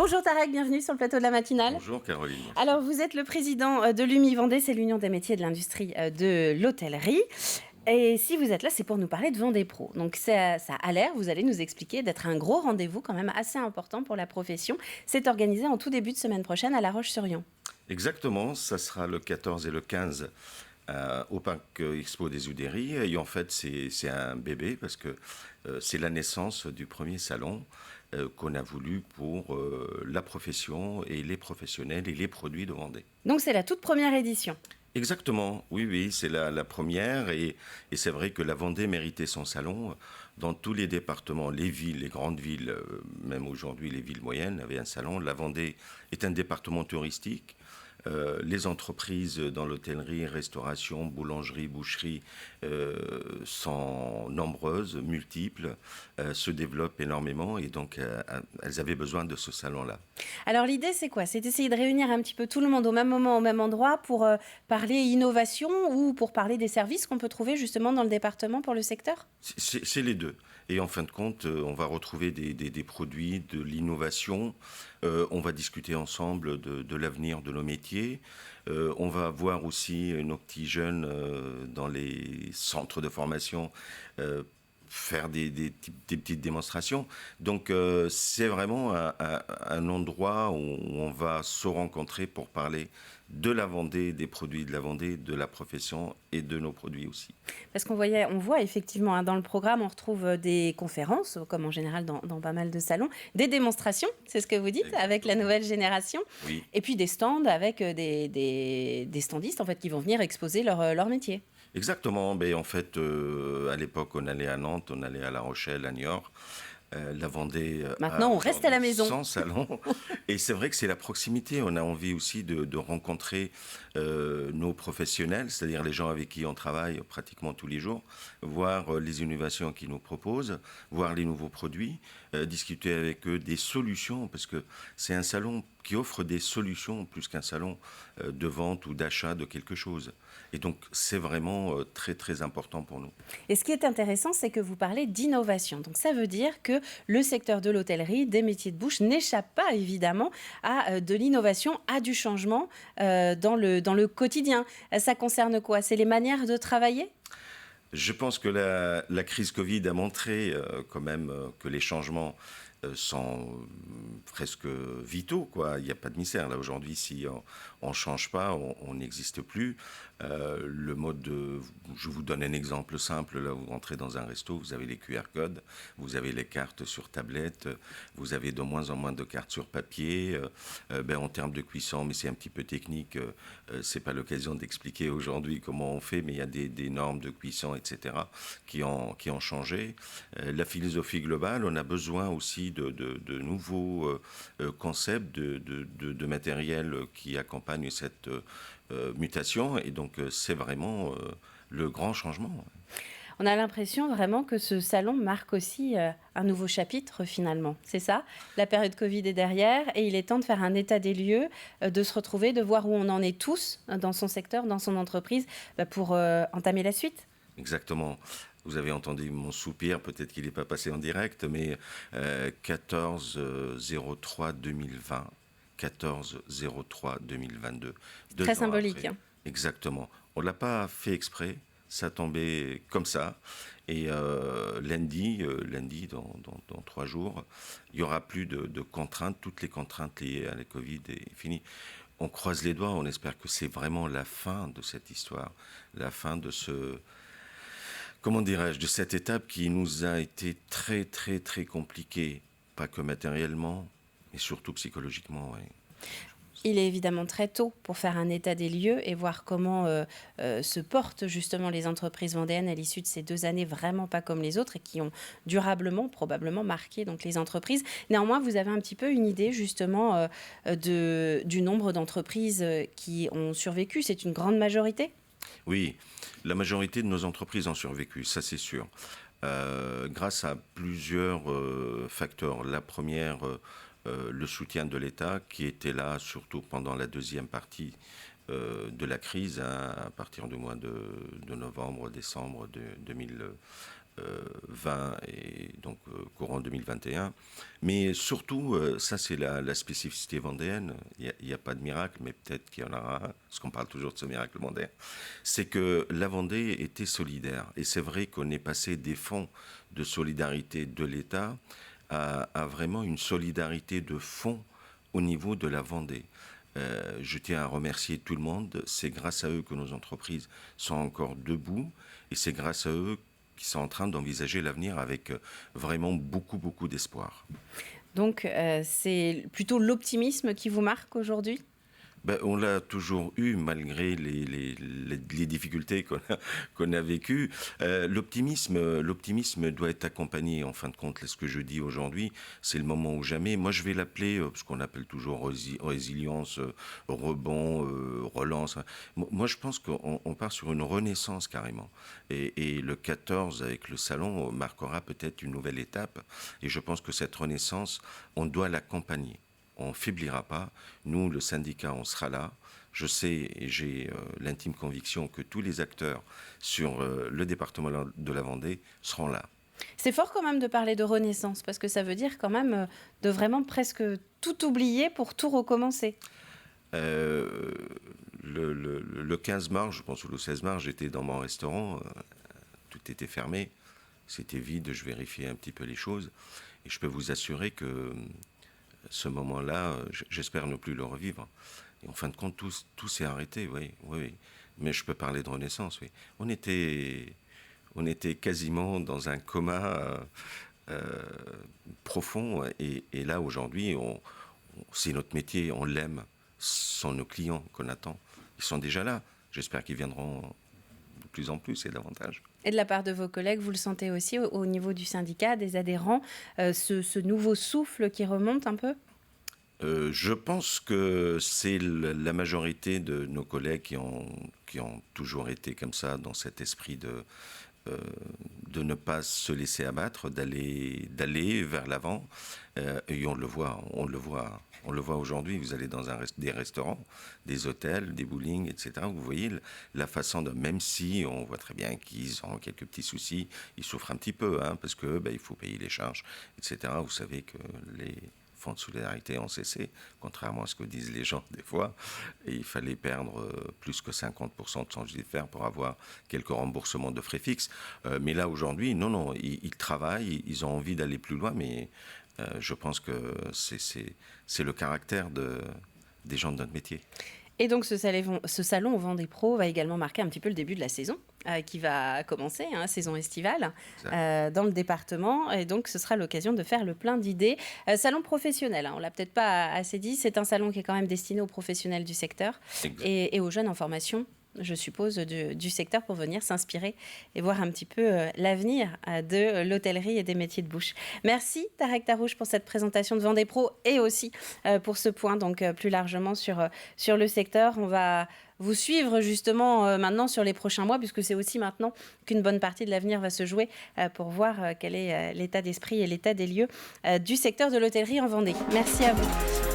Bonjour Tarek, bienvenue sur le plateau de la matinale. Bonjour Caroline. Alors vous êtes le président de l'UMI Vendée, c'est l'Union des métiers de l'industrie de l'hôtellerie. Et si vous êtes là, c'est pour nous parler de Vendée Pro. Donc ça a l'air, vous allez nous expliquer, d'être un gros rendez-vous quand même assez important pour la profession. C'est organisé en tout début de semaine prochaine à La Roche-sur-Yon. Exactement, ça sera le 14 et le 15 au Parc Expo des Oudéries. Et en fait, c'est un bébé parce que c'est la naissance du premier salon qu'on a voulu pour la profession et les professionnels et les produits de Vendée. Donc c'est la toute première édition. Exactement, oui, c'est la première et c'est vrai que la Vendée méritait son salon. Dans tous les départements, les villes, les grandes villes, même aujourd'hui les villes moyennes avaient un salon. La Vendée est un département touristique. Les entreprises dans l'hôtellerie, restauration, boulangerie, boucherie sont nombreuses, multiples, se développent énormément et donc elles avaient besoin de ce salon-là. Alors l'idée c'est quoi? C'est d'essayer de réunir un petit peu tout le monde au même moment, au même endroit pour parler innovation ou pour parler des services qu'on peut trouver justement dans le département pour le secteur? C'est les deux. Et en fin de compte, on va retrouver des produits, de l'innovation. On va discuter ensemble de l'avenir de nos métiers. On va voir aussi nos petits jeunes dans les centres de formation faire des petites démonstrations. Donc c'est vraiment un endroit où on va se rencontrer pour parler de la Vendée, des produits de la Vendée, de la profession et de nos produits aussi. Parce on voit effectivement dans le programme, on retrouve des conférences, comme en général dans pas mal de salons, des démonstrations, c'est ce que vous dites, exactement, avec la nouvelle génération, oui. Et puis des stands avec des standistes en fait, qui vont venir exposer leur métier. Exactement. Mais en fait, à l'époque, on allait à Nantes, on allait à La Rochelle, à Niort. La Vendée maintenant, on reste à la maison. Sans salon. Et c'est vrai que c'est la proximité. On a envie aussi de rencontrer nos professionnels, c'est-à-dire les gens avec qui on travaille pratiquement tous les jours, voir les innovations qu'ils nous proposent, voir les nouveaux produits, discuter avec eux des solutions, parce que c'est un salon qui offre des solutions plus qu'un salon de vente ou d'achat de quelque chose. Et donc, c'est vraiment très, très important pour nous. Et ce qui est intéressant, c'est que vous parlez d'innovation. Donc, ça veut dire que le secteur de l'hôtellerie, des métiers de bouche, n'échappe pas, évidemment, à de l'innovation, à du changement dans le quotidien. Ça concerne quoi? C'est les manières de travailler? Je pense que la crise Covid a montré quand même que les changements sont presque vitaux, quoi. Il n'y a pas de mystère. Là, aujourd'hui, si on ne change pas, on n'existe plus. Le mode je vous donne un exemple simple. Là, vous rentrez dans un resto, vous avez les QR codes, vous avez les cartes sur tablette, vous avez de moins en moins de cartes sur papier. En termes de cuisson, mais c'est un petit peu technique, c'est pas l'occasion d'expliquer aujourd'hui comment on fait, mais il y a des normes de cuisson, etc., qui ont changé. La philosophie globale, on a besoin aussi de nouveaux concepts, de matériel qui accompagnent cette mutation. Et donc, c'est vraiment le grand changement. On a l'impression vraiment que ce salon marque aussi un nouveau chapitre finalement. C'est ça? La période Covid est derrière et il est temps de faire un état des lieux, de se retrouver, de voir où on en est tous dans son secteur, dans son entreprise, pour entamer la suite. Exactement. Vous avez entendu mon soupir, peut-être qu'il n'est pas passé en direct, mais 14-03-2020, 14-03-2022. Très symbolique. Hein. Exactement. On ne l'a pas fait exprès, ça tombait comme ça. Et lundi, dans 3 jours, il n'y aura plus de contraintes. Toutes les contraintes liées à la Covid est finie. On croise les doigts, on espère que c'est vraiment la fin de cette histoire, la fin de de cette étape qui nous a été très, très, très compliquée, pas que matériellement, mais surtout psychologiquement. Ouais. Il est évidemment très tôt pour faire un état des lieux et voir comment se portent justement les entreprises vendéennes à l'issue de ces 2 années vraiment pas comme les autres et qui ont durablement, probablement marqué donc, les entreprises. Néanmoins, vous avez un petit peu une idée justement du nombre d'entreprises qui ont survécu. C'est une grande majorité ? Oui, la majorité de nos entreprises ont survécu, ça c'est sûr. Grâce à plusieurs facteurs. La première, le soutien de l'État qui était là surtout pendant la deuxième partie de la crise, hein, à partir du mois de novembre, décembre de 2020. 20 et donc courant 2021. Mais surtout, ça c'est la spécificité vendéenne. Il n'y a pas de miracle, mais peut-être qu'il y en aura un, parce qu'on parle toujours de ce miracle vendéen. C'est que la Vendée était solidaire. Et c'est vrai qu'on est passé des fonds de solidarité de l'État à vraiment une solidarité de fonds au niveau de la Vendée. Je tiens à remercier tout le monde. C'est grâce à eux que nos entreprises sont encore debout et c'est grâce à eux qui sont en train d'envisager l'avenir avec vraiment beaucoup, beaucoup d'espoir. Donc, c'est plutôt l'optimisme qui vous marque aujourd'hui ? Ben, on l'a toujours eu malgré les difficultés qu'on a vécues. L'optimisme doit être accompagné, en fin de compte. Ce que je dis aujourd'hui, c'est le moment ou jamais. Moi, je vais l'appeler, ce qu'on appelle toujours résilience, rebond, relance. Moi, je pense qu'on part sur une renaissance carrément. Et le 14, avec le salon, marquera peut-être une nouvelle étape. Et je pense que cette renaissance, on doit l'accompagner. On ne faiblira pas. Nous, le syndicat, on sera là. Je sais et j'ai l'intime conviction que tous les acteurs sur le département de la Vendée seront là. C'est fort quand même de parler de renaissance, parce que ça veut dire quand même de vraiment presque tout oublier pour tout recommencer. Le 15 mars, je pense, ou le 16 mars, j'étais dans mon restaurant. Tout était fermé. C'était vide. Je vérifiais un petit peu les choses. Et je peux vous assurer que ce moment-là, j'espère ne plus le revivre. Et en fin de compte, tout s'est arrêté, oui. Mais je peux parler de renaissance, oui. On était quasiment dans un coma profond. Et là, aujourd'hui, c'est notre métier, on l'aime. Ce sont nos clients qu'on attend. Ils sont déjà là. J'espère qu'ils viendront de plus en plus et davantage. Et de la part de vos collègues, vous le sentez aussi au niveau du syndicat, des adhérents, ce nouveau souffle qui remonte un peu ? Je pense que c'est la majorité de nos collègues qui ont toujours été comme ça, dans cet esprit de ne pas se laisser abattre, d'aller vers l'avant. Et on le voit aujourd'hui. Vous allez dans des restaurants, des hôtels, des bowling, etc. Vous voyez la façon de, même si on voit très bien qu'ils ont quelques petits soucis, ils souffrent un petit peu, parce que il faut payer les charges, etc. Vous savez que les fonds de solidarité ont cessé, contrairement à ce que disent les gens des fois. Et il fallait perdre plus que 50% de son chiffre d'affaires pour avoir quelques remboursements de frais fixes. Mais là, aujourd'hui, non, ils travaillent, ils ont envie d'aller plus loin, mais je pense que c'est le caractère des gens de notre métier. Et donc ce salon Vendée Pro va également marquer un petit peu le début de la saison qui va commencer, saison estivale, dans le département. Et donc ce sera l'occasion de faire le plein d'idées. Salon professionnel, on ne l'a peut-être pas assez dit, c'est un salon qui est quand même destiné aux professionnels du secteur et aux jeunes en formation, je suppose, du secteur pour venir s'inspirer et voir un petit peu l'avenir de l'hôtellerie et des métiers de bouche. Merci Tarek Tarouche pour cette présentation de Vendée Pro et aussi pour ce point donc plus largement sur le secteur. On va vous suivre justement maintenant sur les prochains mois, puisque c'est aussi maintenant qu'une bonne partie de l'avenir va se jouer pour voir quel est l'état d'esprit et l'état des lieux du secteur de l'hôtellerie en Vendée. Merci à vous.